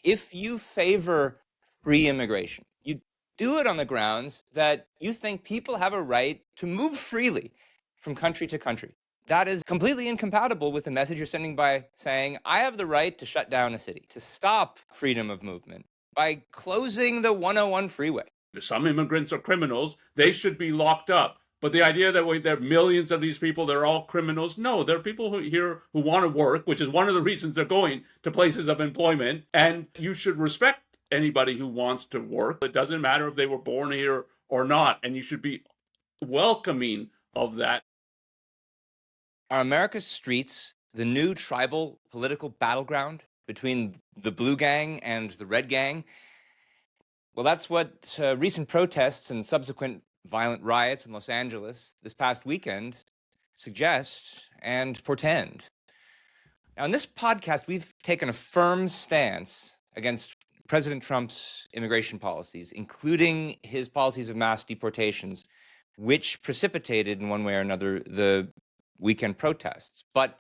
if you favor free immigration, you do it on the grounds that you think people have a right to move freely from country to country. That is completely incompatible with the message you're sending by saying, I have the right to shut down a city, to stop freedom of movement by closing the 101 freeway. Some immigrants are criminals. They should be locked up. But the idea that there are millions of these people, they're all criminals. No, there are people here who want to work, which is one of the reasons they're going to places of employment. And you should respect anybody who wants to work. It doesn't matter if they were born here or not. And you should be welcoming of that. Are America's streets the new tribal political battleground between the blue gang and the red gang? Well, that's what recent protests and subsequent violent riots in Los Angeles this past weekend suggest and portend. Now, in this podcast, we've taken a firm stance against President Trump's immigration policies, including his policies of mass deportations, which precipitated in one way or another the weekend protests. But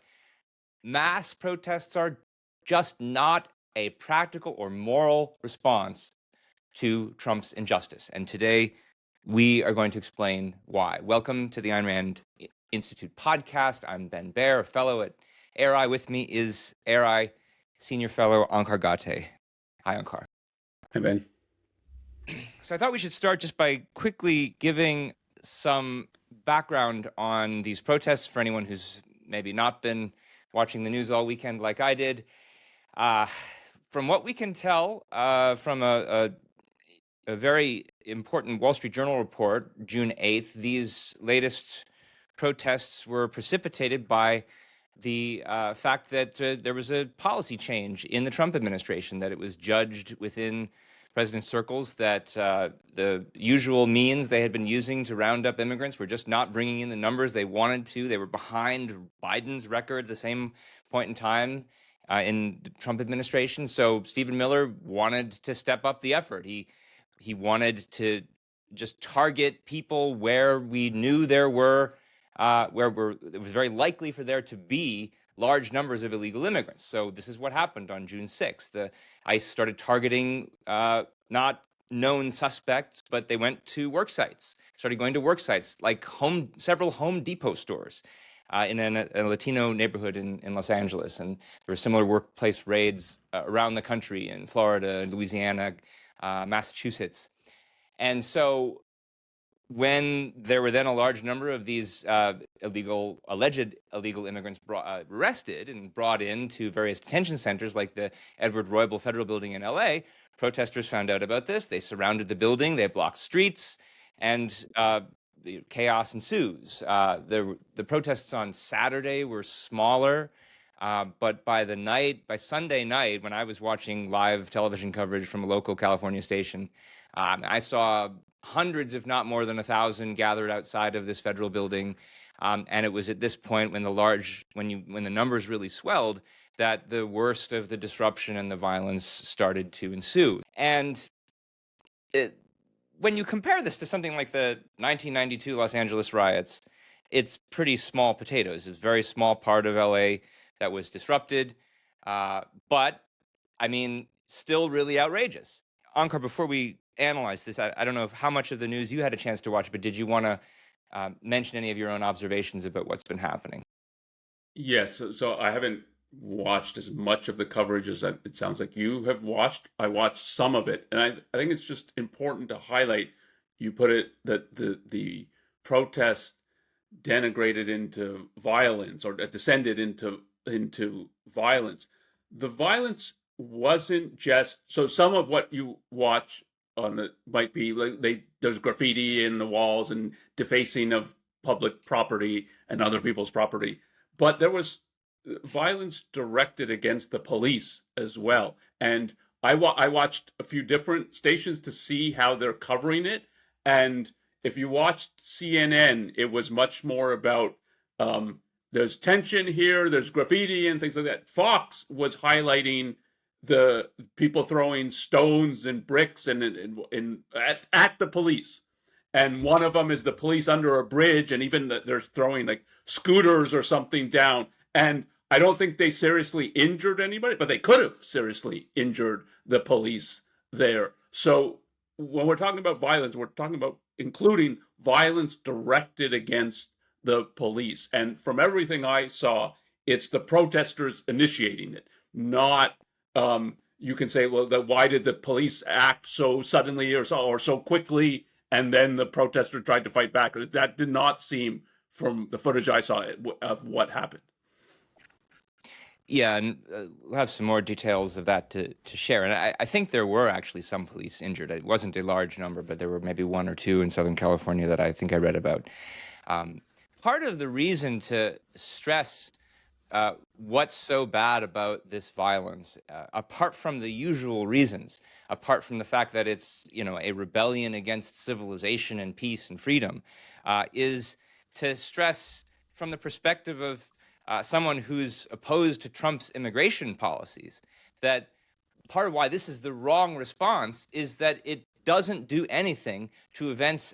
mass protests are just not a practical or moral response to Trump's injustice. And today, we are going to explain why. Welcome to the Ayn Rand Institute Podcast. I'm Ben Baer, a fellow at ARI. With me is ARI Senior Fellow Onkar Ghate. Hi, Onkar. Hi, Ben. So I thought we should start just by quickly giving some background on these protests for anyone who's maybe not been watching the news all weekend like I did. From what we can tell from a very important Wall Street Journal report, June 8th, these latest protests were precipitated by the fact that there was a policy change in the Trump administration, that it was judged within president circles that the usual means they had been using to round up immigrants were just not bringing in the numbers they wanted to. They were behind Biden's record at the same point in time in the Trump administration. So Stephen Miller wanted to step up the effort. He wanted to just target people where we knew there were, it was very likely for there to be large numbers of illegal immigrants. So this is what happened on June 6th. The ICE started targeting not known suspects, but they went to work sites, started going to work sites like several Home Depot stores in a Latino neighborhood in Los Angeles. And there were similar workplace raids around the country in Florida, Louisiana, Massachusetts. And so when there were then a large number of these alleged illegal immigrants arrested and brought into various detention centers like the Edward Roybal Federal Building in LA, protesters found out about this. They surrounded the building, they blocked streets, and chaos ensues. The protests on Saturday were smaller, but by Sunday night, when I was watching live television coverage from a local California station, I saw hundreds, if not more than 1,000, gathered outside of this federal building, and it was at this point when the numbers really swelled that the worst of the disruption and the violence started to ensue. And when you compare this to something like the 1992 Los Angeles riots, it's pretty small potatoes. It's a very small part of LA that was disrupted, but I mean, still really outrageous. Onkar, before we analyze this, I don't know how much of the news you had a chance to watch, but did you want to mention any of your own observations about what's been happening? Yes, so I haven't watched as much of the coverage as it sounds like you have watched. I watched some of it, and I think it's just important to highlight, you put it, that the protest denigrated into violence or descended into violence. The violence wasn't just, so some of what you watch on the might be like there's graffiti in the walls and defacing of public property and other people's property, but there was violence directed against the police as well. And I watched a few different stations to see how they're covering it, and if you watched CNN, it was much more about there's tension here, there's graffiti and things like that. Fox was highlighting the people throwing stones and bricks at the police. And one of them is the police under a bridge, and even they're throwing like scooters or something down. And I don't think they seriously injured anybody, but they could have seriously injured the police there. So when we're talking about violence, we're talking about including violence directed against the police. And from everything I saw, it's the protesters initiating it, not you can say, well, why did the police act so suddenly or so quickly, and then the protesters tried to fight back? That did not seem, from the footage I saw, of what happened. Yeah, and we'll have some more details of that to share. And I think there were actually some police injured. It wasn't a large number, but there were maybe one or two in Southern California that I think I read about. Part of the reason to stress what's so bad about this violence, apart from the usual reasons, apart from the fact that it's, a rebellion against civilization and peace and freedom, is to stress from the perspective of someone who's opposed to Trump's immigration policies, that part of why this is the wrong response is that it doesn't do anything to evince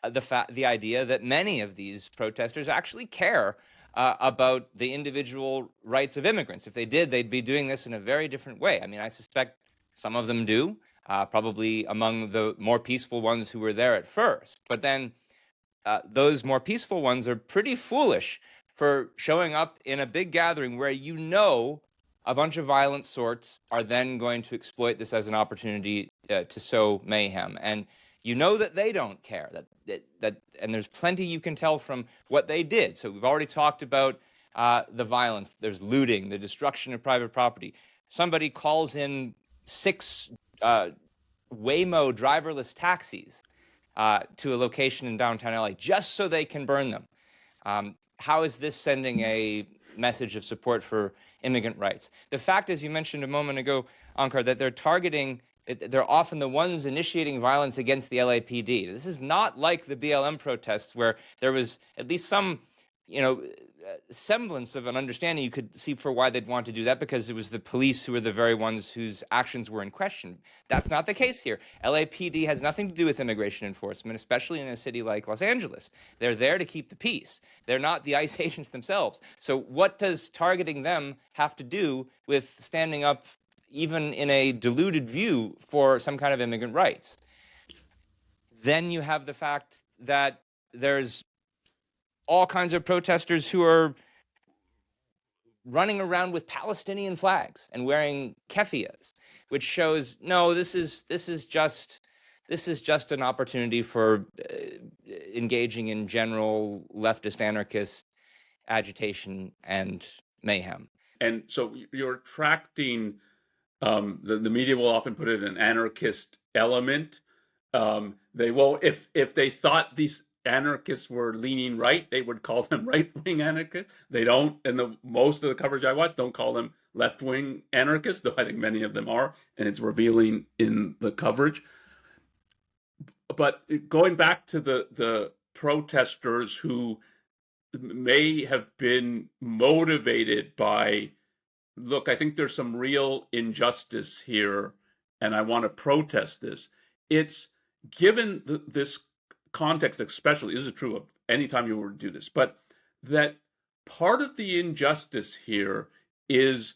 the idea that many of these protesters actually care about the individual rights of immigrants. If they did, they'd be doing this in a very different way. I mean, I suspect some of them do, probably among the more peaceful ones who were there at first. But then those more peaceful ones are pretty foolish for showing up in a big gathering where a bunch of violent sorts are then going to exploit this as an opportunity to sow mayhem. And that they don't care, and there's plenty you can tell from what they did. So we've already talked about the violence. There's looting, the destruction of private property. Somebody calls in 6 Waymo driverless taxis to a location in downtown LA just so they can burn them. How is this sending a message of support for immigrant rights? The fact, as you mentioned a moment ago, Onkar, that they're often the ones initiating violence against the LAPD. This is not like the BLM protests where there was at least some, semblance of an understanding you could see for why they'd want to do that, because it was the police who were the very ones whose actions were in question. That's not the case here. LAPD has nothing to do with immigration enforcement, especially in a city like Los Angeles. They're there to keep the peace. They're not the ICE agents themselves. So what does targeting them have to do with standing up, even in a diluted view, for some kind of immigrant rights? Then you have the fact that there's all kinds of protesters who are running around with Palestinian flags and wearing keffiyehs, which shows, no, this is just an opportunity for engaging in general leftist anarchist agitation and mayhem. And so you're attracting, the media will often put it an anarchist element. They will, if they thought these anarchists were leaning right, they would call them right-wing anarchists. They don't, and most of the coverage I watch don't call them left-wing anarchists, though I think many of them are, and it's revealing in the coverage. But going back to the protesters who may have been motivated by, look, I think there's some real injustice here, and I want to protest this. It's given this context, especially, this is true of any time you were to do this, but that part of the injustice here is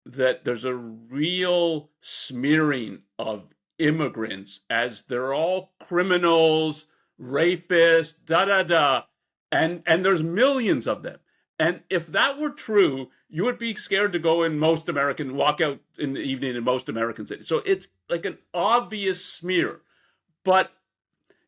that there's a real smearing of immigrants as they're all criminals, rapists, and there's millions of them. And if that were true, you would be scared to go walk out in the evening in most American cities. So it's like an obvious smear, but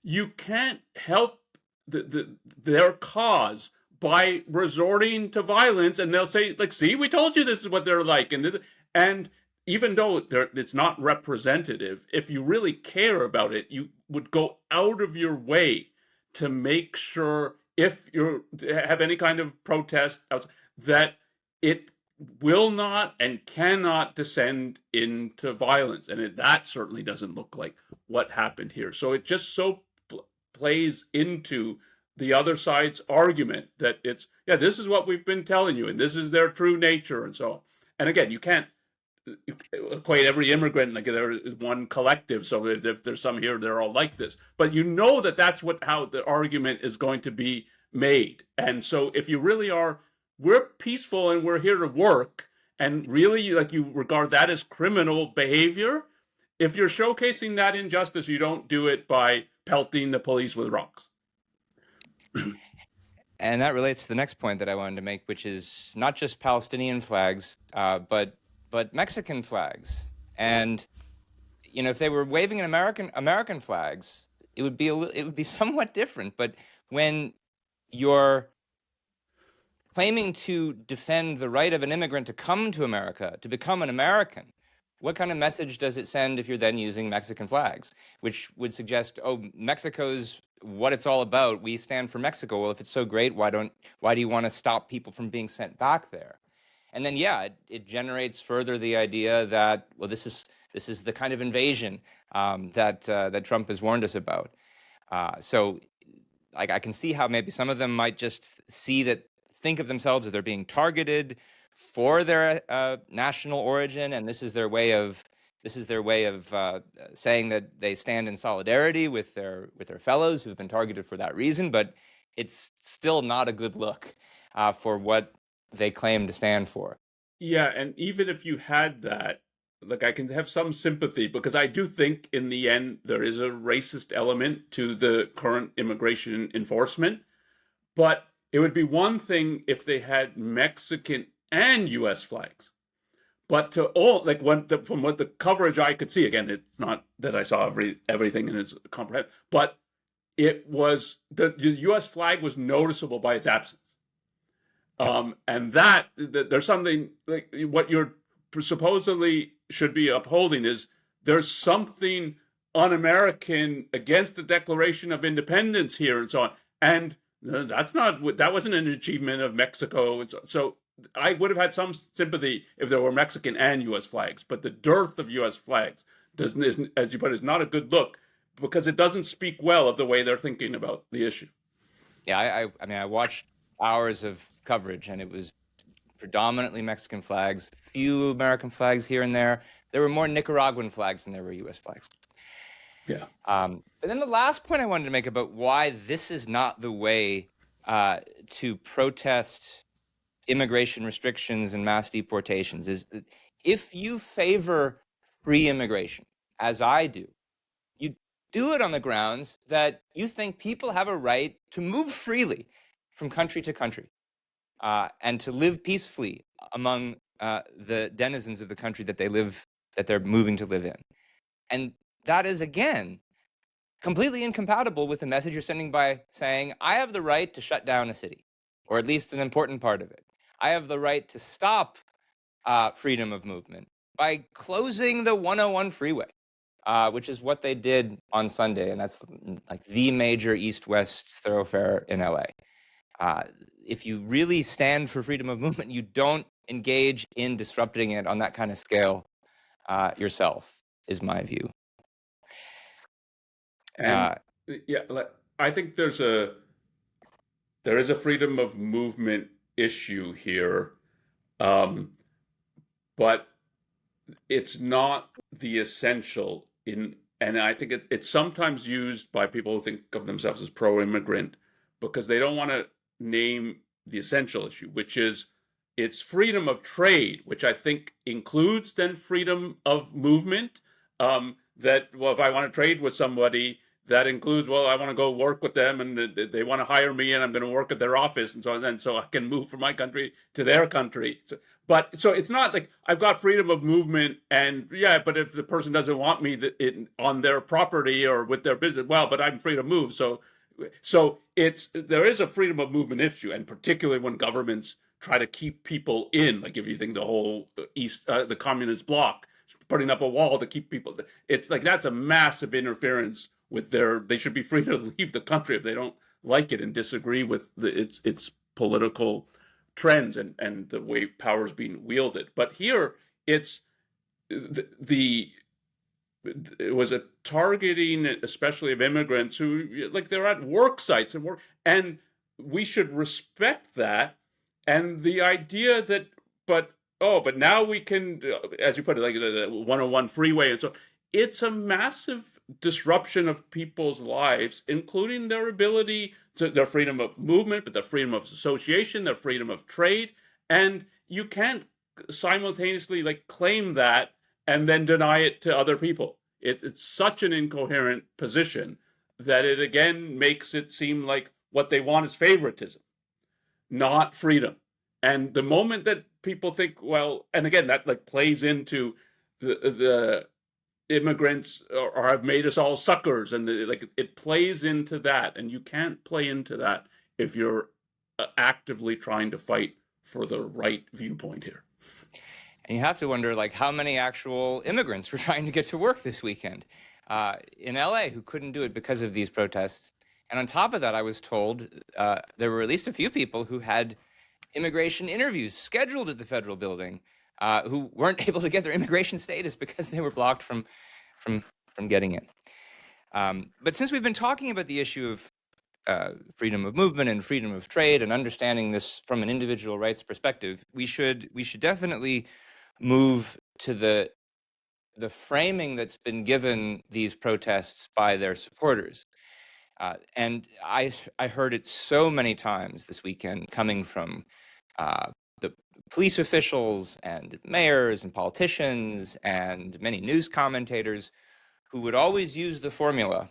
you can't help their cause by resorting to violence, and they'll say, like, see, we told you this is what they're like. And even though it's not representative, if you really care about it, you would go out of your way to make sure, if you have any kind of protest, that it will not and cannot descend into violence. And that certainly doesn't look like what happened here. So it just so plays into the other side's argument that this is what we've been telling you, and this is their true nature, and so on. And again, you can't equate every immigrant like there is one collective, so if there's some here, they're all like this. But that's how the argument is going to be made. And so if you really are we're peaceful and we're here to work, and really like you regard that as criminal behavior, if you're showcasing that injustice, you don't do it by pelting the police with rocks. And that relates to the next point that I wanted to make, which is not just Palestinian flags, but Mexican flags. And if they were waving an American flags, it would be somewhat different. But when you're claiming to defend the right of an immigrant to come to America, to become an American, what kind of message does it send if you're then using Mexican flags, which would suggest, oh, Mexico's what it's all about. We stand for Mexico. Well, if it's so great, why do you want to stop people from being sent back there? And then, it generates further the idea that, well, this is the kind of invasion that Trump has warned us about. So, I can see how maybe some of them might just think of themselves as they're being targeted for their national origin, and this is their way of saying that they stand in solidarity with their fellows who've been targeted for that reason. But it's still not a good look for what they claim to stand for. Yeah, and even if you had that, like I can have some sympathy, because I do think in the end there is a racist element to the current immigration enforcement. But it would be one thing if they had Mexican and U.S. flags. But to all, like from what the coverage I could see, again, it's not that I saw everything in its comprehension, but it was the U.S. flag was noticeable by its absence. And that there's something like what you're supposedly should be upholding is there's something un-American against the Declaration of Independence here and so on. And that wasn't an achievement of Mexico. So I would have had some sympathy if there were Mexican and U.S. flags, but the dearth of U.S. flags isn't, as you put it, is not a good look because it doesn't speak well of the way they're thinking about the issue. Yeah, I watched hours of coverage, and it was predominantly Mexican flags, few American flags here and there. There were more Nicaraguan flags than there were U.S. flags. Yeah. But then the last point I wanted to make about why this is not the way to protest immigration restrictions and mass deportations is that if you favor free immigration, as I do, you do it on the grounds that you think people have a right to move freely from country to country and to live peacefully among the denizens of the country that they're moving to live in. And that is, again, completely incompatible with the message you're sending by saying, I have the right to shut down a city, or at least an important part of it. I have the right to stop freedom of movement by closing the 101 freeway, which is what they did on Sunday. And that's like the major east-west thoroughfare in LA. If you really stand for freedom of movement, you don't engage in disrupting it on that kind of scale yourself, is my view. And I think there is a freedom of movement issue here, but it's not the essential and I think it's sometimes used by people who think of themselves as pro-immigrant because they don't want to name the essential issue, which is it's freedom of trade, which I think includes then freedom of movement. That, well, if I want to trade with somebody, that includes, well, I want to go work with them and they want to hire me and I'm going to work at their office and so on, and so I can move from my country to their country. So it's not like I've got freedom of movement and but if the person doesn't want me on their property or with their business, well, but I'm free to move. So there is a freedom of movement issue, and particularly when governments try to keep people in, like if you think the whole the communist bloc putting up a wall to keep people, it's like that's a massive interference with they should be free to leave the country if they don't like it and disagree with its political trends and the way power is being wielded. But here it was a targeting, especially of immigrants who, like, they're at work sites and we should respect that. And the idea that, but now we can, as you put it, like the 101 freeway and so, it's a massive disruption of people's lives, including their ability to their freedom of movement, but their freedom of association, their freedom of trade. And you can't simultaneously like claim that and then deny it to other people. It's such an incoherent position that it again makes it seem like what they want is favoritism, not freedom. And the moment that people think, well, and again, that like plays into the immigrants or have made us all suckers, and like it plays into that, and you can't play into that if you're actively trying to fight for the right viewpoint here. And you have to wonder, like, how many actual immigrants were trying to get to work this weekend in LA who couldn't do it because of these protests. And on top of that, I was told there were at least a few people who had immigration interviews scheduled at the federal building who weren't able to get their immigration status because they were blocked from getting in. But since we've been talking about the issue of freedom of movement and freedom of trade and understanding this from an individual rights perspective, we should definitely move to the framing that's been given these protests by their supporters. And I heard it so many times this weekend coming from the police officials and mayors and politicians and many news commentators who would always use the formula,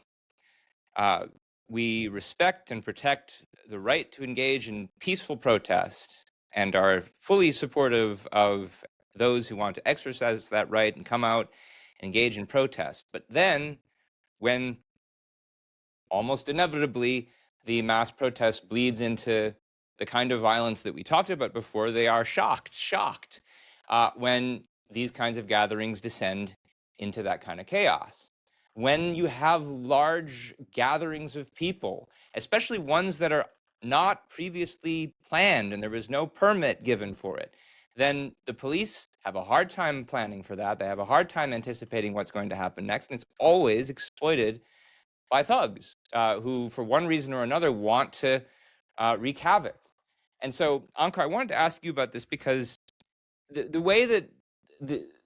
we respect and protect the right to engage in peaceful protest and are fully supportive of those who want to exercise that right and come out and engage in protest. But then when almost inevitably the mass protest bleeds into the kind of violence that we talked about before, they are shocked when these kinds of gatherings descend into that kind of chaos. When you have large gatherings of people, especially ones that are not previously planned and there was no permit given for it, then the police have a hard time planning for that. They have a hard time anticipating what's going to happen next. And it's always exploited by thugs who, for one reason or another, want to wreak havoc. And so, Onkar, I wanted to ask you about this because the way that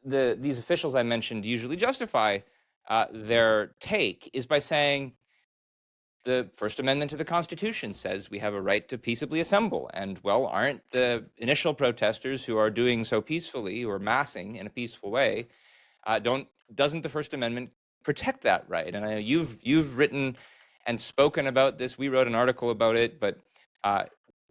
these officials I mentioned usually justify their take is by saying the First Amendment to the Constitution says we have a right to peaceably assemble. And, well, aren't the initial protesters who are doing so peacefully or massing in a peaceful way, doesn't the First Amendment protect that right? And I know you've written and spoken about this. We wrote an article about it, but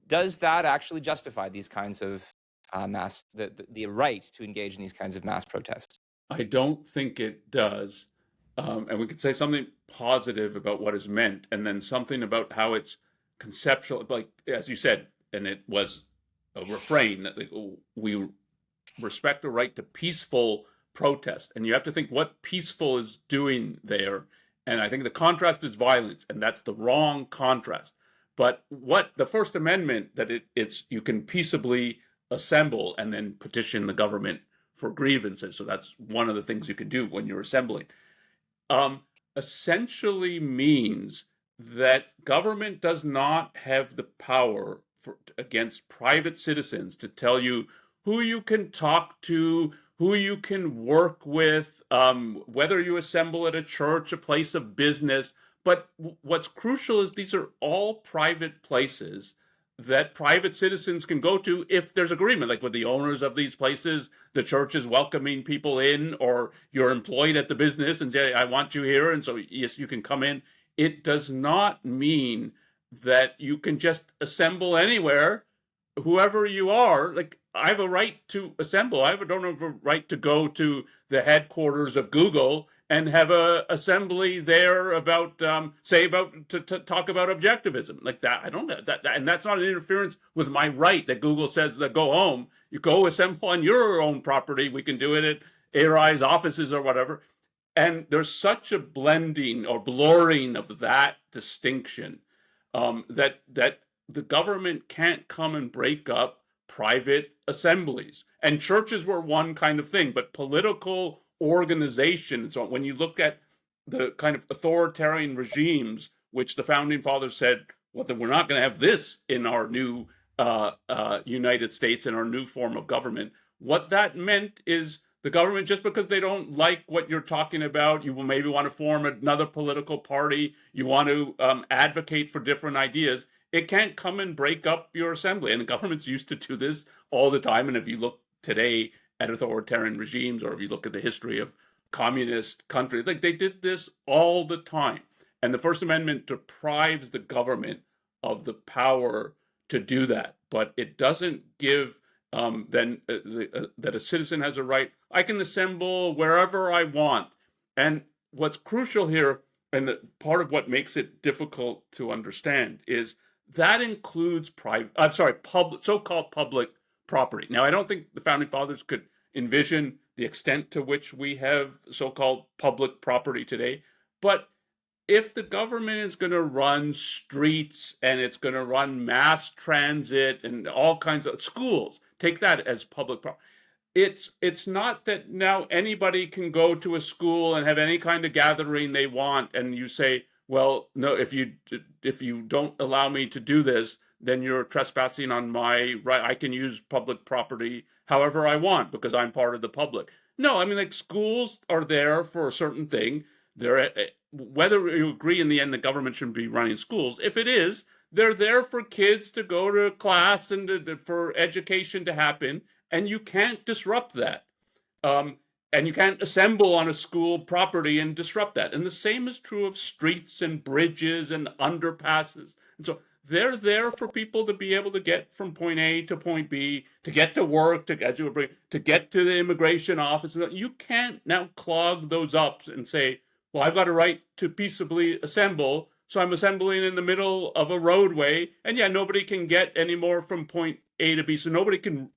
does that actually justify these kinds of the right to engage in these kinds of mass protests? I don't think it does. And we could say something positive about what is meant, and then something about how it's conceptual, like as you said, and it was a refrain that we respect the right to peaceful protest. And you have to think what peaceful is doing there. And I think the contrast is violence, and that's the wrong contrast. But what the First Amendment, that it's you can peaceably assemble and then petition the government for grievances. So that's one of the things you can do when you're assembling. Essentially means that government does not have the power against private citizens to tell you who you can talk to, who you can work with, whether you assemble at a church, a place of business. But what's crucial is these are all private places that private citizens can go to if there's agreement, like with the owners of these places, the church is welcoming people in, or you're employed at the business and say, I want you here, and so yes, you can come in. It does not mean that you can just assemble anywhere, whoever you are. Like, I have a right to assemble. I don't have a right to go to the headquarters of Google and have a assembly there about to talk about objectivism like that. I don't that, and that's not an interference with my right that Google says that go home. You go assemble on your own property. We can do it at ARI's offices or whatever. And there's such a blending or blurring of that distinction that the government can't come and break up private assemblies. And churches were one kind of thing, but political organization and so on. When you look at the kind of authoritarian regimes, which the founding fathers said, well, then we're not going to have this in our new United States, in our new form of government. What that meant is The government, just because they don't like what you're talking about, you will maybe want to form another political party, you want to advocate for different ideas, it can't come and break up your assembly. And the government's used to do this all the time. And if you look today at authoritarian regimes, or if you look at the history of communist countries, like they did this all the time. And the First Amendment deprives the government of the power to do that, but it doesn't give that a citizen has a right. I can assemble wherever I want. And what's crucial here, and part of what makes it difficult to understand, is that includes so-called public property. Now, I don't think the Founding Fathers could envision the extent to which we have so-called public property today, but if the government is going to run streets and it's going to run mass transit and all kinds of schools, take that as public property. It's not that now anybody can go to a school and have any kind of gathering they want, and you say, well, no, if you don't allow me to do this, then you're trespassing on my right. I can use public property however I want because I'm part of the public. No, I mean, like, schools are there for a certain thing. They're, whether you agree in the end the government shouldn't be running schools, if it is, they're there for kids to go to class and for education to happen, and you can't disrupt that. And you can't assemble on a school property and disrupt that. And the same is true of streets and bridges and underpasses. And so they're there for people to be able to get from point A to point B, to get to work, to get to the immigration office. You can't now clog those up and say, well, I've got a right to peaceably assemble, so I'm assembling in the middle of a roadway, and yeah, nobody can get any more from point A to B, so nobody can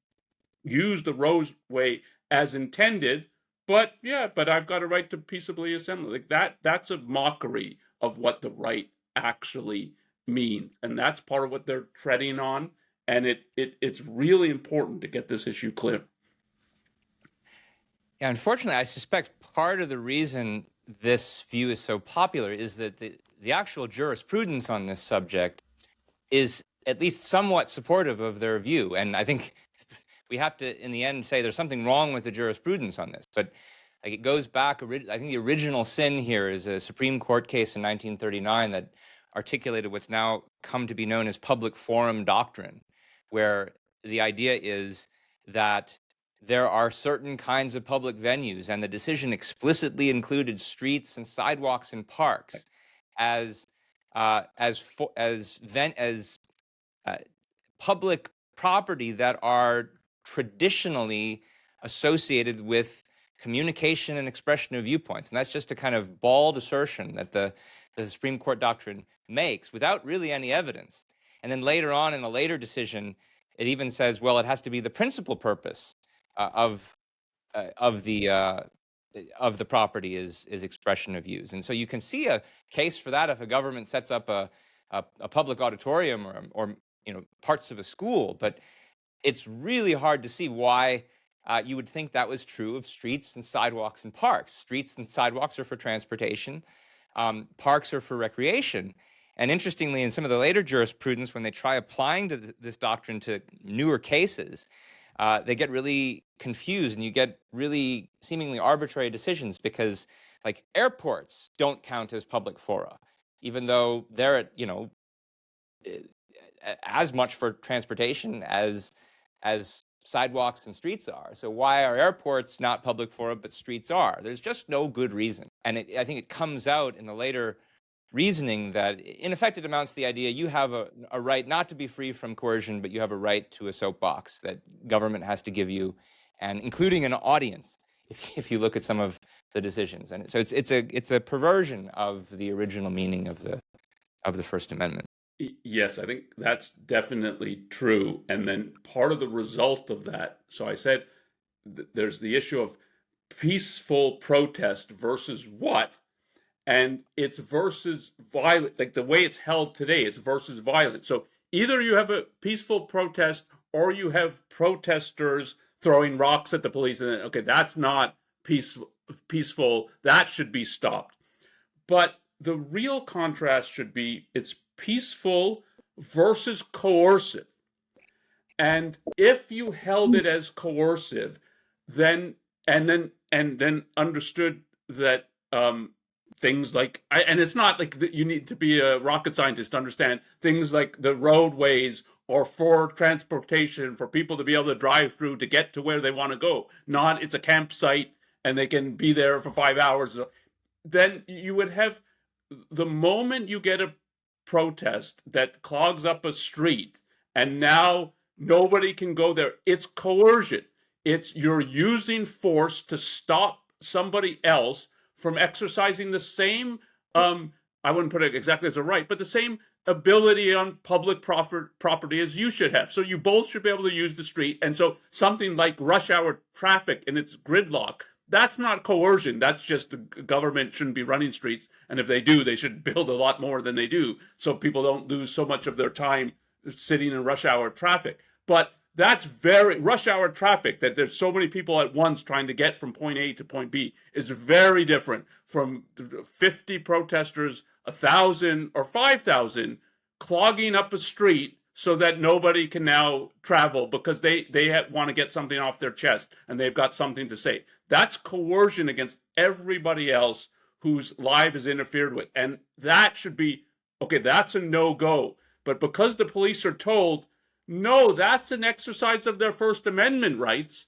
use the roadway as intended, but I've got a right to peaceably assemble. Like that's a mockery of what the right actually means, and that's part of what they're treading on, and it's really important to get this issue clear. Yeah, unfortunately, I suspect part of the reason this view is so popular is that the actual jurisprudence on this subject is at least somewhat supportive of their view. And I think we have to, in the end, say there's something wrong with the jurisprudence on this. But like, it goes back, I think the original sin here is a Supreme Court case in 1939 that articulated what's now come to be known as public forum doctrine, where the idea is that there are certain kinds of public venues, and the decision explicitly included streets and sidewalks and parks as public property that are traditionally associated with communication and expression of viewpoints. And that's just a kind of bald assertion that the Supreme Court doctrine makes without really any evidence. And then later on, in a later decision, it even says, well, it has to be the principal purpose of the property is expression of views. And so you can see a case for that if a government sets up a public auditorium or parts of a school. But it's really hard to see why you would think that was true of streets and sidewalks and parks. Streets and sidewalks are for transportation. Parks are for recreation. And interestingly, in some of the later jurisprudence, when they try applying this doctrine to newer cases, they get really confused, and you get really seemingly arbitrary decisions because, like, airports don't count as public fora, even though they're as much for transportation as sidewalks and streets are. So why are airports not public fora but streets are? There's just no good reason. And I think it comes out in the later reasoning that, in effect, it amounts to the idea you have a right not to be free from coercion, but you have a right to a soapbox that government has to give you, and including an audience, if you look at some of the decisions. And so it's a perversion of the original meaning of the First Amendment. Yes, I think that's definitely true. And then part of the result of that, so I said there's the issue of peaceful protest versus what? And it's versus violent, like the way it's held today, it's versus violence. So either you have a peaceful protest or you have protesters throwing rocks at the police, and then, okay, that's not peaceful, that should be stopped. But the real contrast should be it's peaceful versus coercive. And if you held it as coercive, then and then understood that things like, and it's not like you need to be a rocket scientist to understand things like the roadways or for transportation for people to be able to drive through to get to where they want to go. Not it's a campsite and they can be there for 5 hours. Then you would have, the moment you get a protest that clogs up a street and now nobody can go there, it's coercion. It's you're using force to stop somebody else from exercising the same, I wouldn't put it exactly as a right, but the same ability on public property as you should have. So you both should be able to use the street. And so something like rush hour traffic and its gridlock, that's not coercion. That's just the government shouldn't be running streets. And if they do, they should build a lot more than they do so people don't lose so much of their time sitting in rush hour traffic. But that's very rush hour traffic, that there's so many people at once trying to get from point A to point B, is very different from 50 protesters, 1,000 or 5,000 clogging up a street so that nobody can now travel because they want to get something off their chest and they've got something to say. That's coercion against everybody else whose life is interfered with. And that should be, okay, that's a no-go. But because the police are told, no, that's an exercise of their First Amendment rights,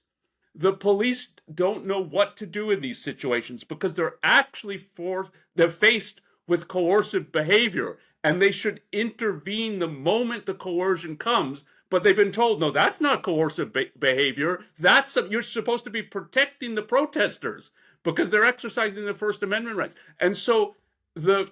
the police don't know what to do in these situations because they're actually they're faced with coercive behavior, and they should intervene the moment the coercion comes. But they've been told, no, that's not coercive behavior. You're supposed to be protecting the protesters because they're exercising their First Amendment rights. And so the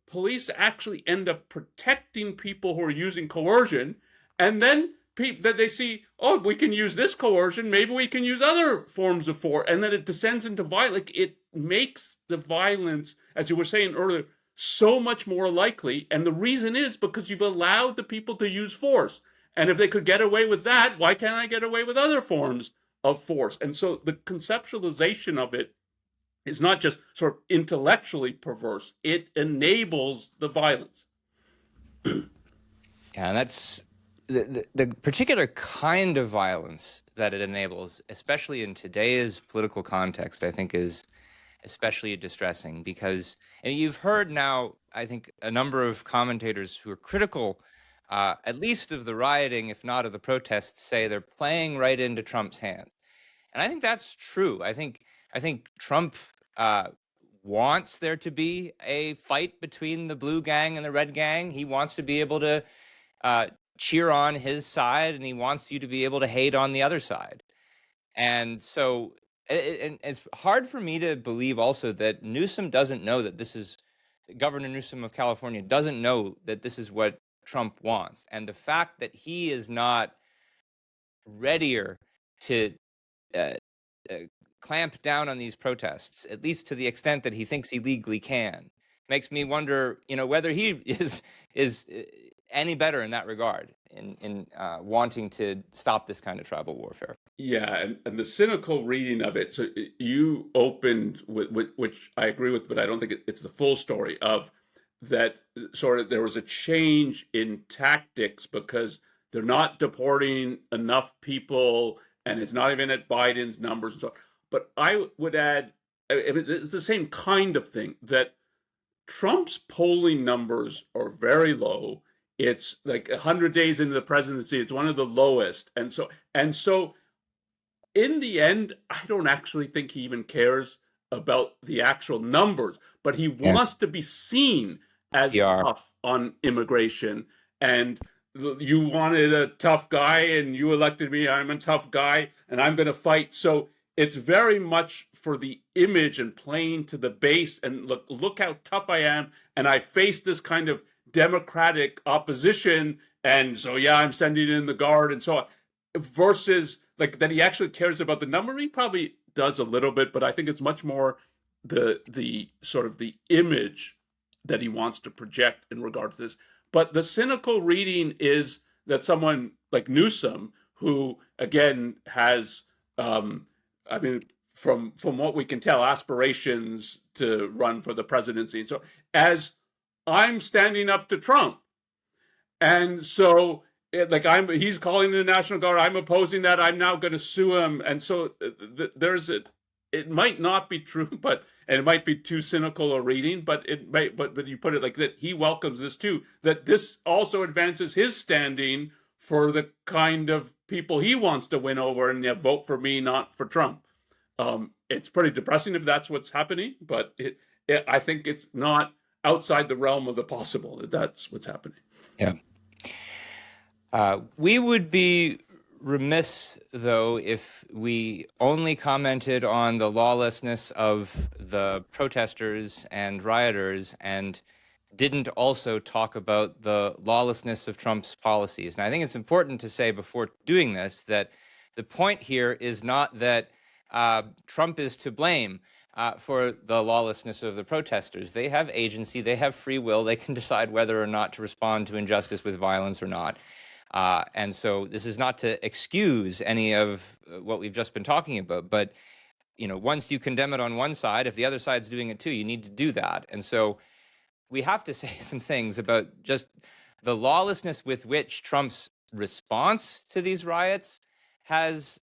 police actually end up protecting people who are using coercion. And then that they see, oh, we can use this coercion, maybe we can use other forms of force, and then it descends into violence. Like, it makes the violence, as you were saying earlier, so much more likely. And the reason is because you've allowed the people to use force. And if they could get away with that, why can't I get away with other forms of force? And so the conceptualization of it is not just sort of intellectually perverse, it enables the violence. Yeah, and that's the particular kind of violence that it enables, especially in today's political context, I think is especially distressing because, and you've heard now, I think, a number of commentators who are critical, at least of the rioting, if not of the protests, say they're playing right into Trump's hands. And I think that's true. I think Trump wants there to be a fight between the blue gang and the red gang. He wants to be able to cheer on his side, and he wants you to be able to hate on the other side. And so it's hard for me to believe also that Newsom doesn't know that this is, Governor Newsom of California doesn't know that this is what Trump wants. And the fact that he is not readier to clamp down on these protests, at least to the extent that he thinks he legally can, makes me wonder, whether he is any better in that regard in wanting to stop this kind of tribal warfare. Yeah, and the cynical reading of it, so you opened with, which I agree with, but I don't think it's the full story of that sort of there was a change in tactics because they're not deporting enough people and it's not even at Biden's numbers and so on. But I would add, it's the same kind of thing, that Trump's polling numbers are very low. It's like 100 days into the presidency, it's one of the lowest. And so in the end, I don't actually think he even cares about the actual numbers, but he wants to be seen as tough on immigration. And you wanted a tough guy and you elected me, I'm a tough guy and I'm going to fight. So it's very much for the image and playing to the base and look how tough I am. And I face this kind of Democratic opposition. And so, yeah, I'm sending in the guard and so on, versus like that he actually cares about the number. He probably does a little bit, but I think it's much more the sort of the image that he wants to project in regard to this. But the cynical reading is that someone like Newsom, who again has, from what we can tell, aspirations to run for the presidency. And so as I'm standing up to Trump. And so he's calling the National Guard. I'm opposing that. I'm now going to sue him. And so it might not be true, and it might be too cynical a reading, but you put it like that. He welcomes this too, that this also advances his standing for the kind of people he wants to win over and vote for me, not for Trump. It's pretty depressing if that's what's happening, but I think it's not outside the realm of the possible that that's what's happening. Yeah. We would be remiss, though, if we only commented on the lawlessness of the protesters and rioters and didn't also talk about the lawlessness of Trump's policies. And I think it's important to say before doing this that the point here is not that Trump is to blame for the lawlessness of the protesters. They have agency, they have free will, they can decide whether or not to respond to injustice with violence or not. And so this is not to excuse any of what we've just been talking about, but once you condemn it on one side, if the other side's doing it too, you need to do that. And so we have to say some things about just the lawlessness with which Trump's response to these riots has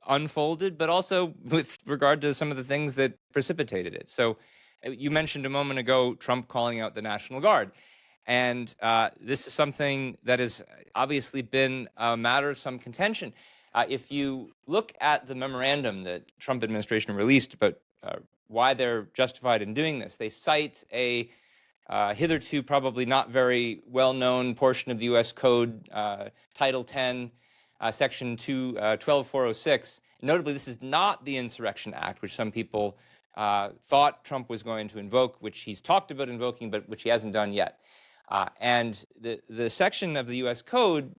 unfolded, but also with regard to some of the things that precipitated it. So you mentioned a moment ago Trump calling out the National Guard. And this is something that has obviously been a matter of some contention. If you look at the memorandum that Trump administration released about why they're justified in doing this, they cite a hitherto probably not very well-known portion of the U.S. Code, Title 10, Section 12406. Notably, this is not the Insurrection Act, which some people thought Trump was going to invoke, which he's talked about invoking, but which he hasn't done yet. And the section of the U.S. Code,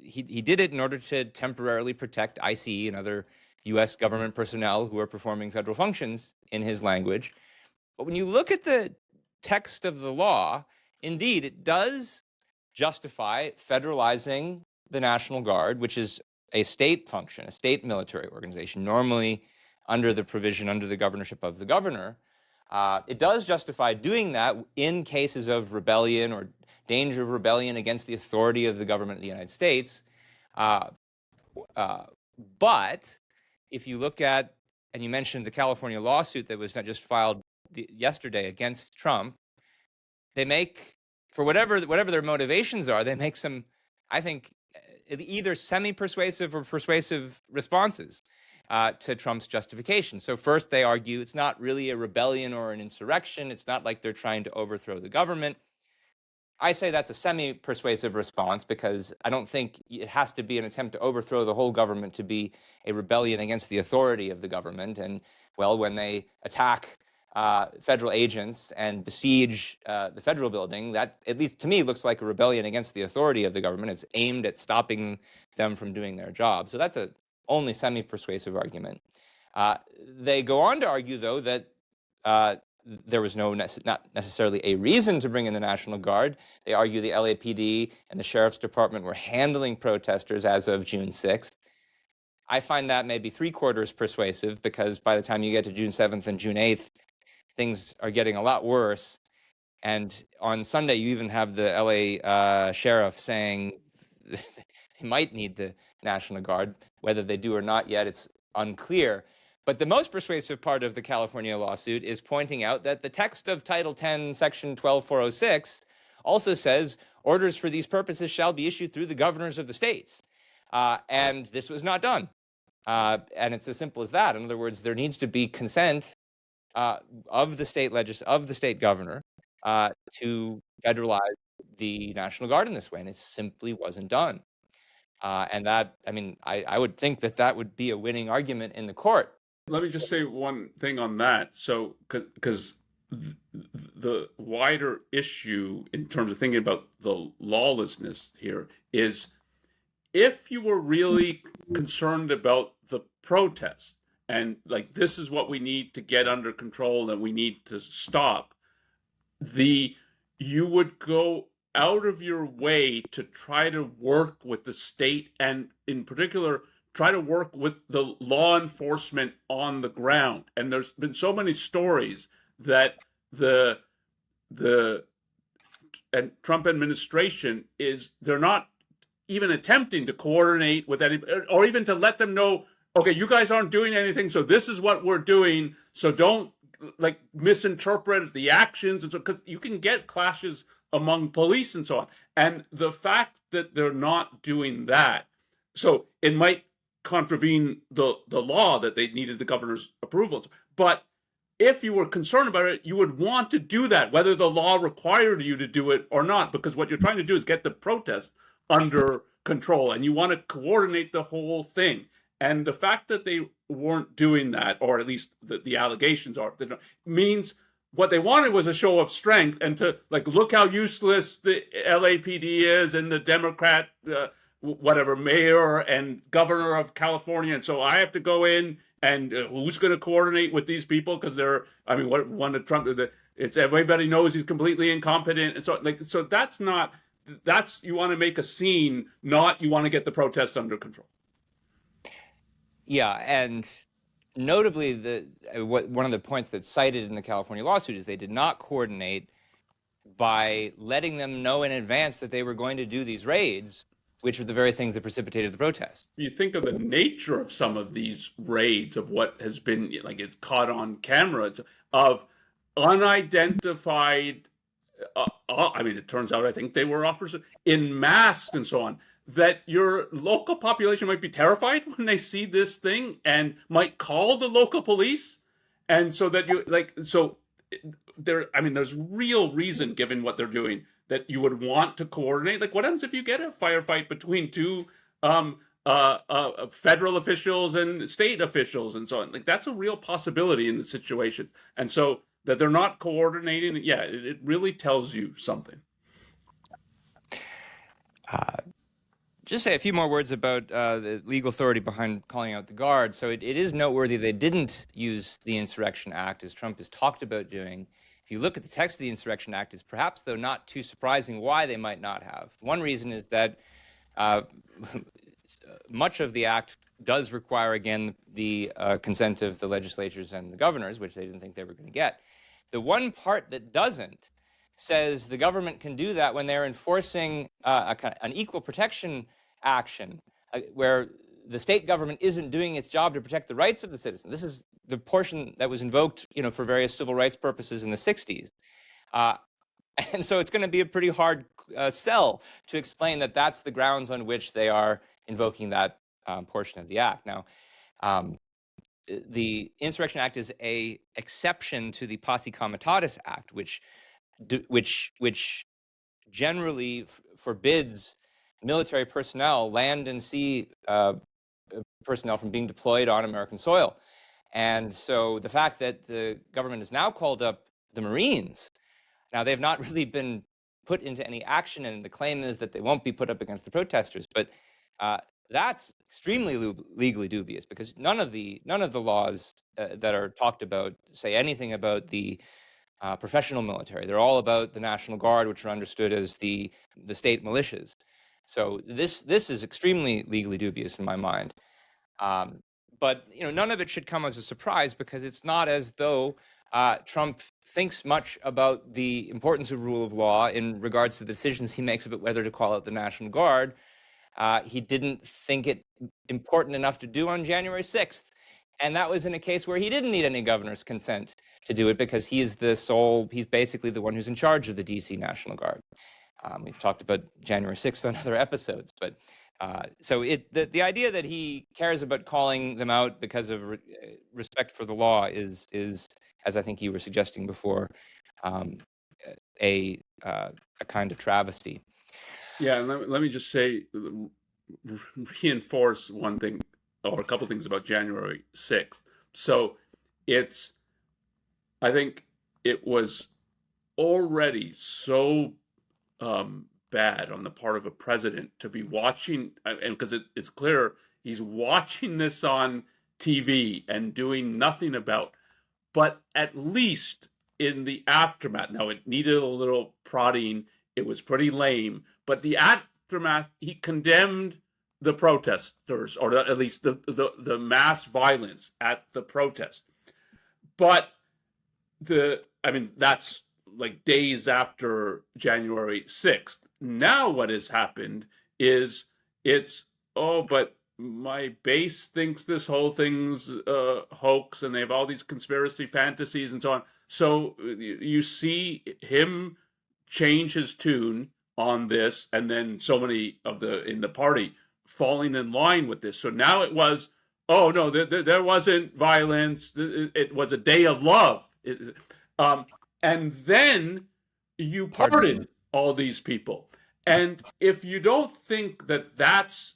he did it in order to temporarily protect ICE and other U.S. government personnel who are performing federal functions in his language. But when you look at the text of the law, indeed, it does justify federalizing the National Guard, which is a state function, a state military organization, normally under the governorship of the governor. It does justify doing that in cases of rebellion or danger of rebellion against the authority of the government of the United States. But if you look at, and you mentioned the California lawsuit that was not just filed yesterday against Trump, they make, for whatever their motivations are, they make some, I think, either semi-persuasive or persuasive responses to Trump's justification. So first, they argue it's not really a rebellion or an insurrection. It's not like they're trying to overthrow the government. I say that's a semi-persuasive response because I don't think it has to be an attempt to overthrow the whole government to be a rebellion against the authority of the government. And, well, when they attack federal agents and besiege the federal building, that, at least to me, looks like a rebellion against the authority of the government. It's aimed at stopping them from doing their job. So that's a only semi-persuasive argument. They go on to argue, though, that there was not necessarily a reason to bring in the National Guard. They argue the LAPD and the Sheriff's Department were handling protesters as of June 6th. I find that maybe three-quarters persuasive because by the time you get to June 7th and June 8th, things are getting a lot worse. And on Sunday, you even have the LA sheriff saying they might need the National Guard. Whether they do or not yet, it's unclear. But the most persuasive part of the California lawsuit is pointing out that the text of Title 10, Section 12406 also says orders for these purposes shall be issued through the governors of the states. And this was not done. And it's as simple as that. In other words, there needs to be consent of the state governor to federalize the National Guard in this way. And it simply wasn't done. And that, I mean, I would think that would be a winning argument in the court. Let me just say one thing on that. So, because the wider issue in terms of thinking about the lawlessness here is, if you were really concerned about the protest and like this is what we need to get under control and we need to stop, you would go out of your way to try to work with the state and in particular try to work with the law enforcement on the ground. And there's been so many stories that the and Trump administration is they're not even attempting to coordinate with any, or even to let them know, okay, you guys aren't doing anything, so this is what we're doing, so don't like misinterpret the actions, and so because you can get clashes among police and so on. And the fact that they're not doing that, so it might contravene the law that they needed the governor's approval. But if you were concerned about it, you would want to do that, whether the law required you to do it or not, because what you're trying to do is get the protest under control, and you want to coordinate the whole thing. And the fact that they weren't doing that, or at least the allegations are, means what they wanted was a show of strength and to like, look how useless the LAPD is and the Democrat, whatever, mayor and governor of California. And so I have to go in and who's going to coordinate with these people? Because they're, I mean, what one of Trump, it's everybody knows he's completely incompetent. And so like, so that's not, that's, you want to make a scene, not you want to get the protests under control. Yeah, and notably, one of the points that's cited in the California lawsuit is they did not coordinate by letting them know in advance that they were going to do these raids, which are the very things that precipitated the protests. You think of the nature of some of these raids, of what has been, like it's caught on camera, of unidentified, I mean, it turns out I think they were officers in masks and so on, that your local population might be terrified when they see this thing and might call the local police. And so that you like, so there, I mean, there's real reason given what they're doing that you would want to coordinate. Like what happens if you get a firefight between two federal officials and state officials and so on? Like that's a real possibility in the situation. And so that they're not coordinating, yeah, it really tells you something. Just say a few more words about the legal authority behind calling out the guard. So it is noteworthy they didn't use the Insurrection Act, as Trump has talked about doing. If you look at the text of the Insurrection Act, it's perhaps, though, not too surprising why they might not have. One reason is that much of the act does require, again, the consent of the legislatures and the governors, which they didn't think they were going to get. The one part that doesn't says the government can do that when they're enforcing an equal protection action where the state government isn't doing its job to protect the rights of the citizen. This is the portion that was invoked, for various civil rights purposes in the 60s. And so it's going to be a pretty hard sell to explain that that's the grounds on which they are invoking that portion of the act. Now, the Insurrection Act is a exception to the Posse Comitatus Act, which generally forbids military personnel, land and sea personnel, from being deployed on American soil. And so the fact that the government has now called up the Marines, now they've not really been put into any action, and the claim is that they won't be put up against the protesters, but that's extremely legally dubious, because none of the laws that are talked about say anything about the professional military. They're all about the National Guard, which are understood as the state militias. So this is extremely legally dubious in my mind. But none of it should come as a surprise, because it's not as though Trump thinks much about the importance of rule of law in regards to the decisions he makes about whether to call out the National Guard. He didn't think it important enough to do on January 6th. And that was in a case where he didn't need any governor's consent to do it, because he's basically the one who's in charge of the DC National Guard. We've talked about January 6th on other episodes, but so the idea that he cares about calling them out because of respect for the law is, as I think you were suggesting before, a kind of travesty. Yeah, and let me just say, reinforce one thing, or a couple things about January 6th. So I think it was already so bad on the part of a president to be watching, and because it's clear he's watching this on TV and doing nothing about, but at least in the aftermath, now it needed a little prodding, it was pretty lame, but the aftermath, he condemned the protesters, or at least the mass violence at the protest. But that's like days after January 6th. Now what has happened is it's, oh, but my base thinks this whole thing's a hoax, and they have all these conspiracy fantasies and so on. So you see him change his tune on this, and then so many of the in the party falling in line with this. So now it was, oh no, there wasn't violence. It was a day of love. And then you pardon all these people. And if you don't think that that's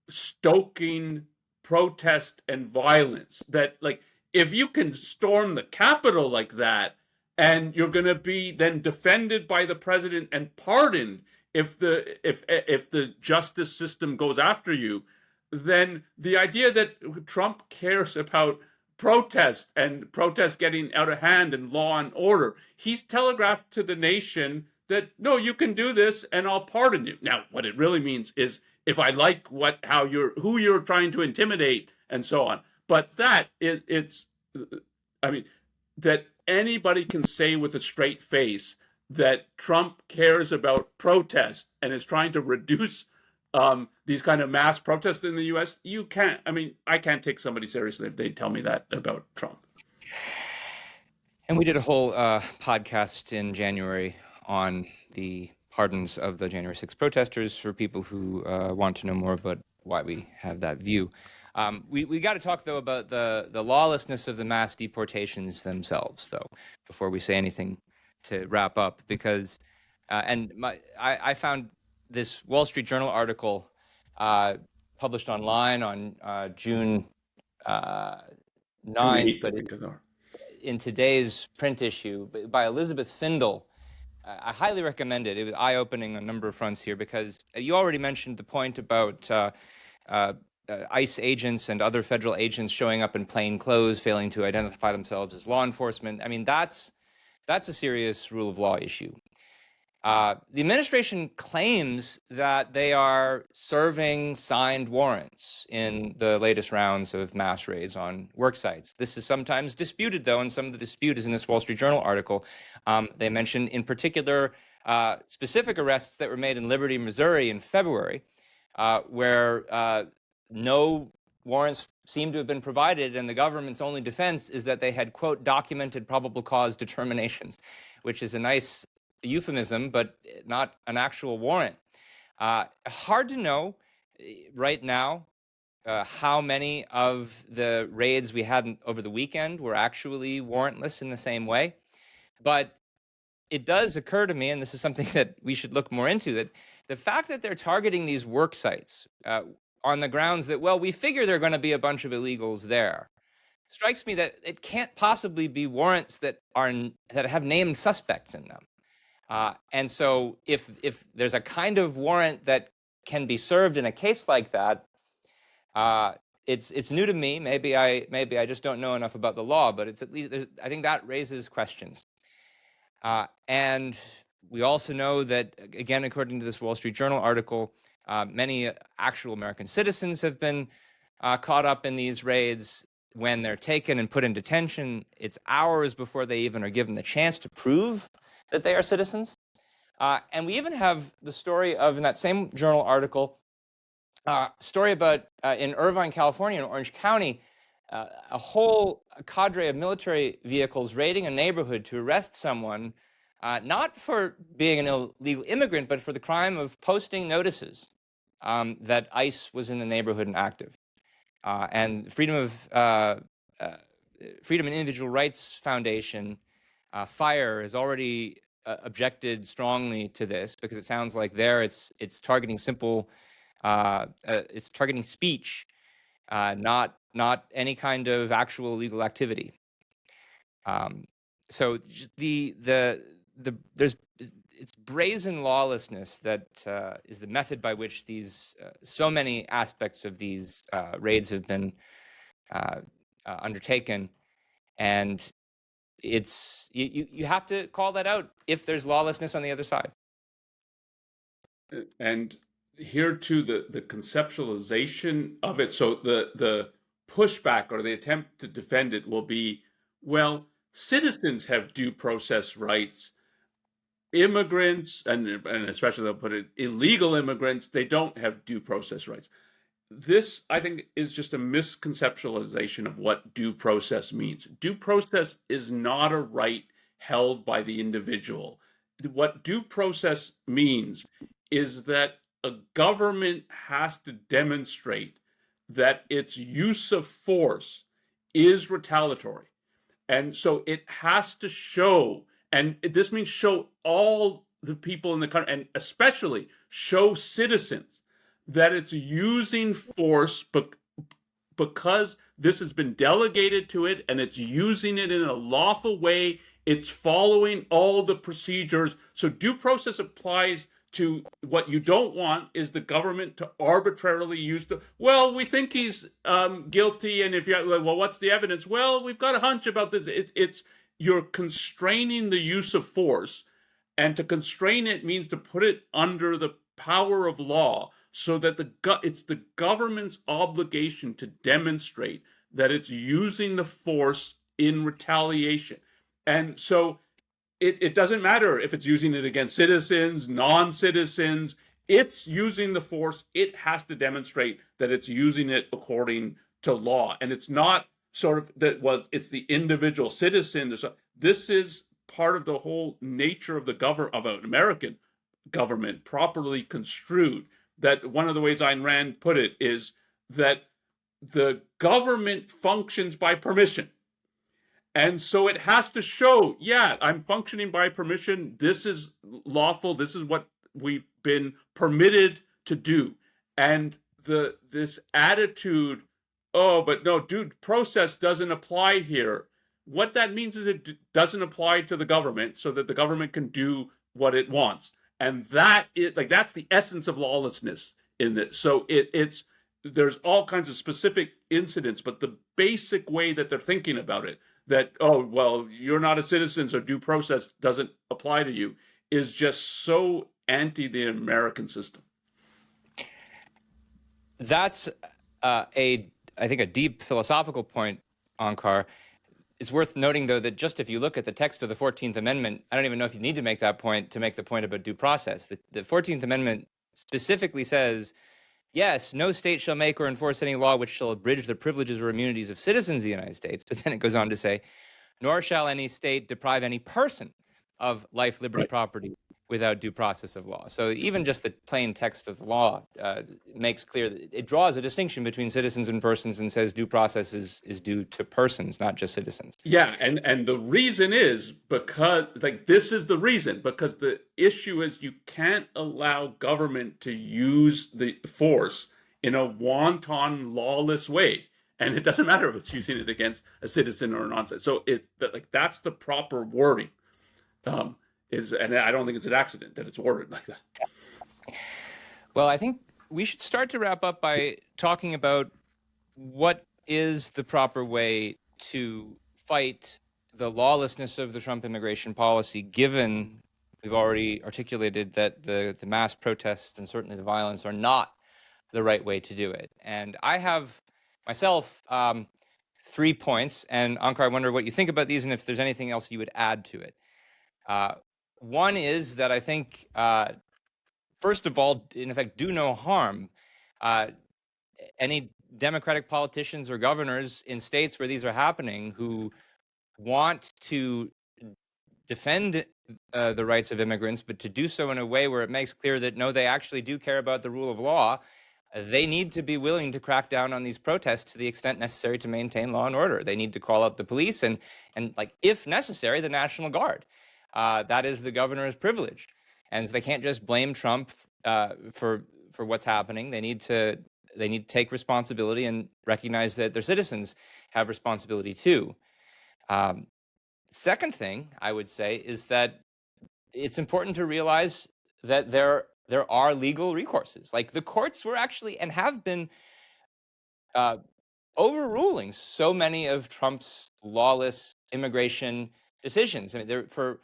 stoking protest and violence, that like if you can storm the Capitol like that, and you're going to be then defended by the president and pardoned if the justice system goes after you, then the idea that Trump cares about protest and protest getting out of hand and law and order, he's telegraphed to the nation that no, you can do this and I'll pardon you. Now, what it really means is if I like who you're trying to intimidate and so on. But that it's, I mean, that anybody can say with a straight face that Trump cares about protest and is trying to reduce these kind of mass protests in the U.S., you can't. I mean, I can't take somebody seriously if they tell me that about Trump. And we did a whole podcast in January on the pardons of the January 6th protesters for people who want to know more about why we have that view. We got to talk, though, about the lawlessness of the mass deportations themselves, though, before we say anything to wrap up, because I found this Wall Street Journal article published online on June 9th, but in today's print issue by Elizabeth Findle. I highly recommend it. It was eye-opening on a number of fronts here, because you already mentioned the point about ICE agents and other federal agents showing up in plain clothes, failing to identify themselves as law enforcement. I mean, that's a serious rule of law issue. The administration claims that they are serving signed warrants in the latest rounds of mass raids on work sites. This is sometimes disputed, though, and some of the dispute is in this Wall Street Journal article. They mention, in particular, specific arrests that were made in Liberty, Missouri in February, where no warrants seem to have been provided, and the government's only defense is that they had, quote, documented probable cause determinations, which is a nice euphemism, but not an actual warrant. Hard to know right now how many of the raids we had over the weekend were actually warrantless in the same way. But it does occur to me, and this is something that we should look more into, that the fact that they're targeting these work sites on the grounds that, well, we figure there are going to be a bunch of illegals there, strikes me that it can't possibly be warrants that have named suspects in them. And so if there's a kind of warrant that can be served in a case like that, it's new to me. Maybe I just don't know enough about the law, but it's at least I think that raises questions. And we also know that, again, according to this Wall Street Journal article, many actual American citizens have been caught up in these raids. When they're taken and put in detention, it's hours before they even are given the chance to prove that they are citizens. And we even have the story of, in that same journal article, story about in Irvine, California, in Orange County, a whole cadre of military vehicles raiding a neighborhood to arrest someone, not for being an illegal immigrant, but for the crime of posting notices that ICE was in the neighborhood and active. And Freedom and Individual Rights Foundation, FIRE, has already objected strongly to this, because it sounds like there it's targeting it's targeting speech, not any kind of actual legal activity. So it's brazen lawlessness that is the method by which these so many aspects of these raids have been undertaken, and it's you have to call that out if there's lawlessness on the other side. And here too, the conceptualization of it. So the pushback or the attempt to defend it will be, well, Citizens have due process rights. Immigrants, and especially they'll put it illegal immigrants, they don't have due process rights. This, I think, is just a misconceptualization of what due process means. Due process is not a right held by the individual. What due process means is that a government has to demonstrate that its use of force is retaliatory. And so it has to show, and this means show all the people in the country, and especially show citizens, that it's using force because this has been delegated to it and it's using it in a lawful way. It's following all the procedures. So due process applies to what you don't want is the government to arbitrarily use well, we think he's guilty, and if you're like, well, what's the evidence? Well, we've got a hunch about this. It's you're constraining the use of force, and to constrain it means to put it under the power of law, so that it's the government's obligation to demonstrate that it's using the force in retaliation. And so it doesn't matter if it's using it against citizens, non-citizens, it's using the force. It has to demonstrate that it's using it according to law. And it's not sort of it's the individual citizen. This is part of the whole nature of of an American government properly construed. That one of the ways Ayn Rand put it is that the government functions by permission. And so it has to show, yeah, I'm functioning by permission. This is lawful. This is what we've been permitted to do. And this attitude, oh, but no, due process doesn't apply here. What that means is it doesn't apply to the government so that the government can do what it wants. And that's the essence of lawlessness in this. So there's all kinds of specific incidents, but the basic way that they're thinking about it, that, oh, well, you're not a citizen, so due process doesn't apply to you, is just so anti the American system. That's I think, a deep philosophical point, Onkar. It's worth noting, though, that just if you look at the text of the 14th Amendment, I don't even know if you need to make that point to make the point about due process. The 14th Amendment specifically says, yes, no state shall make or enforce any law which shall abridge the privileges or immunities of citizens of the United States. But then it goes on to say, nor shall any state deprive any person of life, liberty, property without due process of law. So even just the plain text of the law makes clear that it draws a distinction between citizens and persons and says due process is due to persons, not just citizens. Yeah, and the reason is because, this is the reason, because the issue is you can't allow government to use the force in a wanton, lawless way. And it doesn't matter if it's using it against a citizen or a non-citizen. So that's the proper wording. And I don't think it's an accident that it's worded like that. Well, I think we should start to wrap up by talking about what is the proper way to fight the lawlessness of the Trump immigration policy, given we've already articulated that the mass protests and certainly the violence are not the right way to do it. And I have myself 3 points, and Onkar, I wonder what you think about these and if there's anything else you would add to it. One is that I think, first of all, in effect, do no harm. Any Democratic politicians or governors in states where these are happening who want to defend the rights of immigrants, but to do so in a way where it makes clear that, no, they actually do care about the rule of law, they need to be willing to crack down on these protests to the extent necessary to maintain law and order. They need to call out the police and if necessary, the National Guard. That is the governor's privilege, and they can't just blame Trump for what's happening. They need to take responsibility and recognize that their citizens have responsibility too. Second thing I would say is that it's important to realize that there are legal recourses. Like, the courts were actually and have been overruling so many of Trump's lawless immigration decisions. I mean, for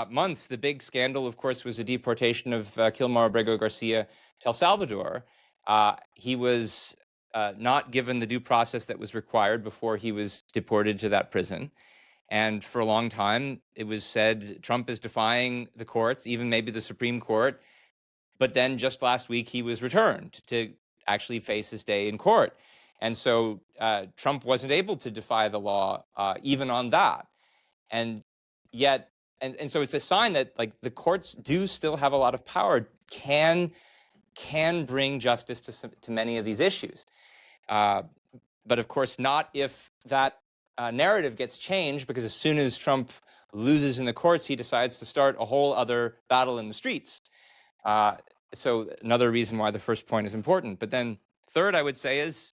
months, the big scandal, of course, was the deportation of Kilmar Abrego Garcia to El Salvador. He was not given the due process that was required before he was deported to that prison. And for a long time, it was said Trump is defying the courts, even maybe the Supreme Court. But then just last week, he was returned to actually face his day in court. And so Trump wasn't able to defy the law even on that. And yet, and so it's a sign that like the courts do still have a lot of power, can bring justice to many of these issues. But of course, not if that narrative gets changed, because as soon as Trump loses in the courts, he decides to start a whole other battle in the streets. So another reason why the first point is important. But then third, I would say is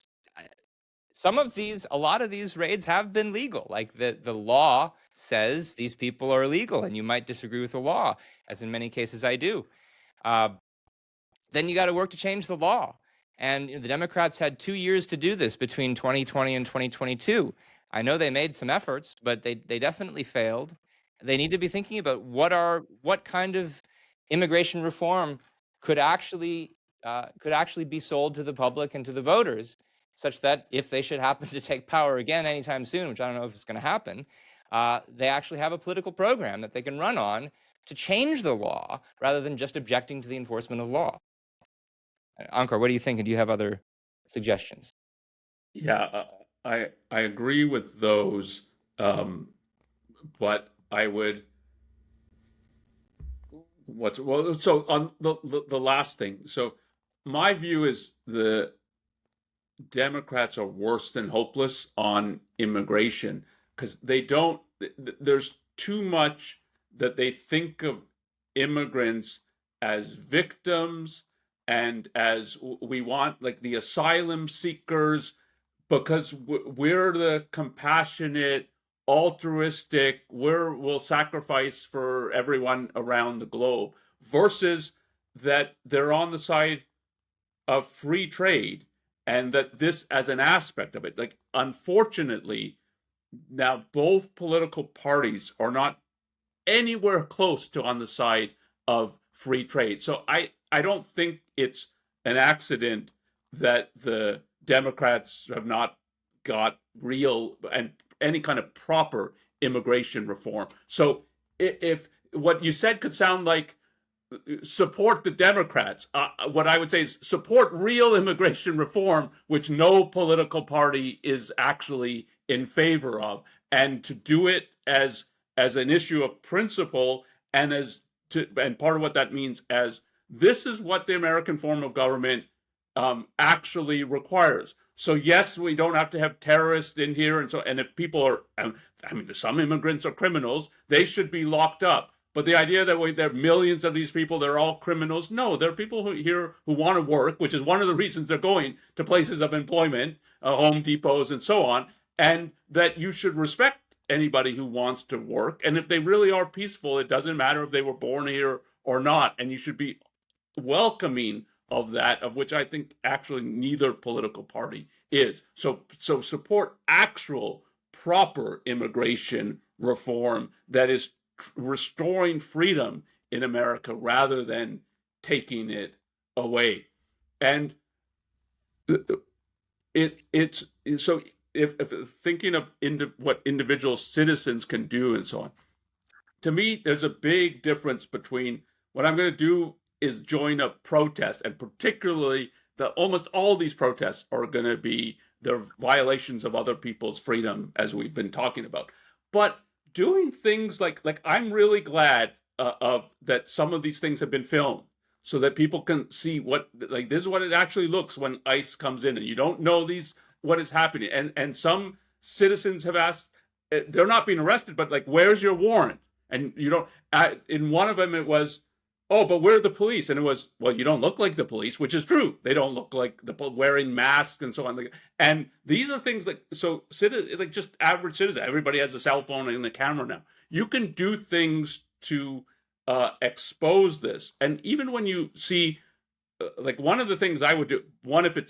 a lot of these raids have been legal. Like the law says these people are illegal, and you might disagree with the law, as in many cases I do. Then you got to work to change the law. And the Democrats had 2 years to do this between 2020 and 2022. I know they made some efforts, but they definitely failed. They need to be thinking about what kind of immigration reform could actually be sold to the public and to the voters, such that if they should happen to take power again anytime soon, which I don't know if it's going to happen, they actually have a political program that they can run on to change the law rather than just objecting to the enforcement of law. Onkar, what do you think? And do you have other suggestions? Yeah, I agree with those, but I would. So on the last thing. So my view is the Democrats are worse than hopeless on immigration, because they don't. There's too much that they think of immigrants as victims and as we want, like the asylum seekers, because we're the compassionate, altruistic, we'll sacrifice for everyone around the globe, versus that they're on the side of free trade, and that this as an aspect of it. Like, unfortunately, now both political parties are not anywhere close to on the side of free trade. So I don't think it's an accident that the Democrats have not got real and any kind of proper immigration reform. So if what you said could sound like support the Democrats, what I would say is support real immigration reform, which no political party is actually in favor of, and to do it as an issue of principle, and and part of what that means as this is what the American form of government actually requires. So yes, we don't have to have terrorists in here, and if people are, I mean, some immigrants are criminals, they should be locked up. But the idea that there are millions of these people, they're all criminals. No, there are people who want to work, which is one of the reasons they're going to places of employment, Home Depots and so on, and that you should respect anybody who wants to work. And if they really are peaceful, it doesn't matter if they were born here or not. And you should be welcoming of that, of which I think actually neither political party is. So support actual proper immigration reform that is restoring freedom in America rather than taking it away. And it's so if thinking of what individual citizens can do and so on, to me, there's a big difference between what I'm going to do is join a protest, and particularly that almost all these protests are going to be their violations of other people's freedom, as we've been talking about. But doing things like I'm really glad of that some of these things have been filmed so that people can see what, like, this is what it actually looks when ICE comes in and you don't know what is happening. And some citizens have asked, they're not being arrested, but like, where's your warrant? And you don't, in one of them it was, oh, but we're the police. And it was, well, you don't look like the police, which is true. They don't look like wearing masks and so on. And these are things like, so like just average citizen, everybody has a cell phone and a camera now. You can do things to expose this. And even when you see, like one of the things I would do,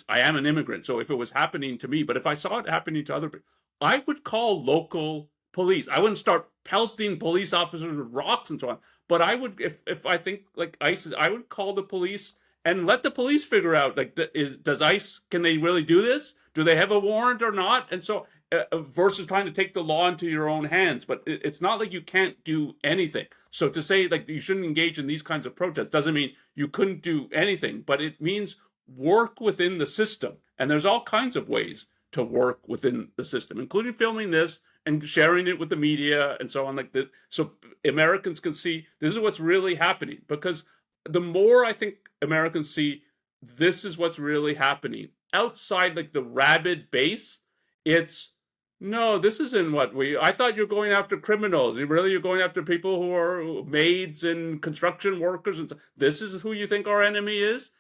I am an immigrant, so if it was happening to me, but if I saw it happening to other people, I would call local police. I wouldn't start pelting police officers with rocks and so on. But I would, if I think like ICE, I would call the police and let the police figure out, like, does ICE, can they really do this? Do they have a warrant or not? And so, versus trying to take the law into your own hands. But it's not like you can't do anything. So to say like you shouldn't engage in these kinds of protests doesn't mean you couldn't do anything, but it means work within the system. And there's all kinds of ways to work within the system, including filming this and sharing it with the media and so on, like that, so Americans can see this is what's really happening. Because the more I think Americans see this is what's really happening outside like the rabid base, it's no, this isn't what I thought you're going after criminals. You're going after people who are maids and construction workers. And so, this is who you think our enemy is.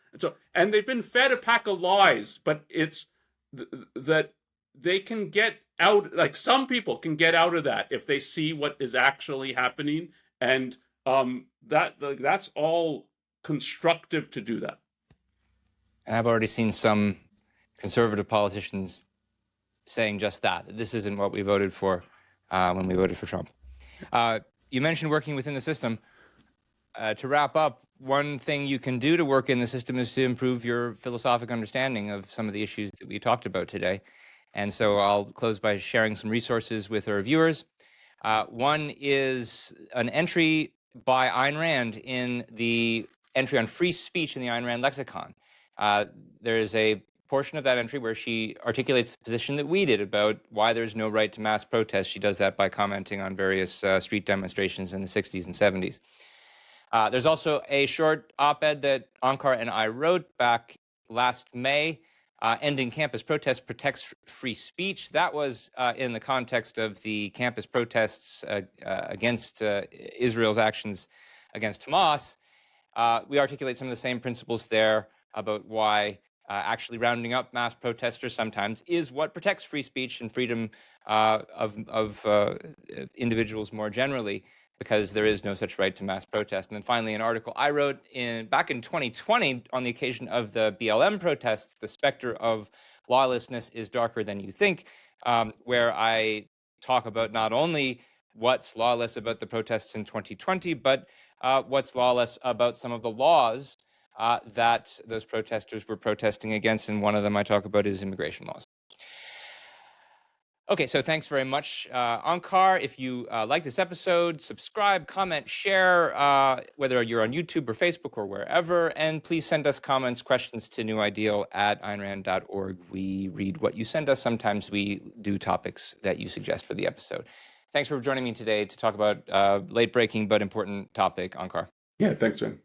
And they've been fed a pack of lies, but it's that they can get out, like some people can get out of that if they see what is actually happening. And that's all constructive to do that. And I've already seen some conservative politicians saying just that. This isn't what we voted for when we voted for Trump. You mentioned working within the system. To wrap up, one thing you can do to work in the system is to improve your philosophical understanding of some of the issues that we talked about today. And so I'll close by sharing some resources with our viewers. One is an entry by Ayn Rand in the entry on free speech in the Ayn Rand lexicon. There is a portion of that entry where she articulates the position that we did about why there's no right to mass protest. She does that by commenting on various street demonstrations in the 60s and 70s. There's also a short op-ed that Onkar and I wrote back last May, Ending Campus Protest Protects Free Speech. That was in the context of the campus protests against Israel's actions against Hamas. We articulate some of the same principles there about why actually rounding up mass protesters sometimes is what protects free speech and freedom of individuals more generally, because there is no such right to mass protest. And then finally, an article I wrote back in 2020 on the occasion of the BLM protests, The Specter of Lawlessness is Darker Than You Think, where I talk about not only what's lawless about the protests in 2020, but what's lawless about some of the laws that those protesters were protesting against. And one of them I talk about is immigration laws. Okay, so thanks very much, Onkar. If you like this episode, subscribe, comment, share, whether you're on YouTube or Facebook or wherever. And please send us comments, questions to newideal@aynrand.org. We read what you send us. Sometimes we do topics that you suggest for the episode. Thanks for joining me today to talk about a late-breaking but important topic, Onkar. Yeah, thanks, man.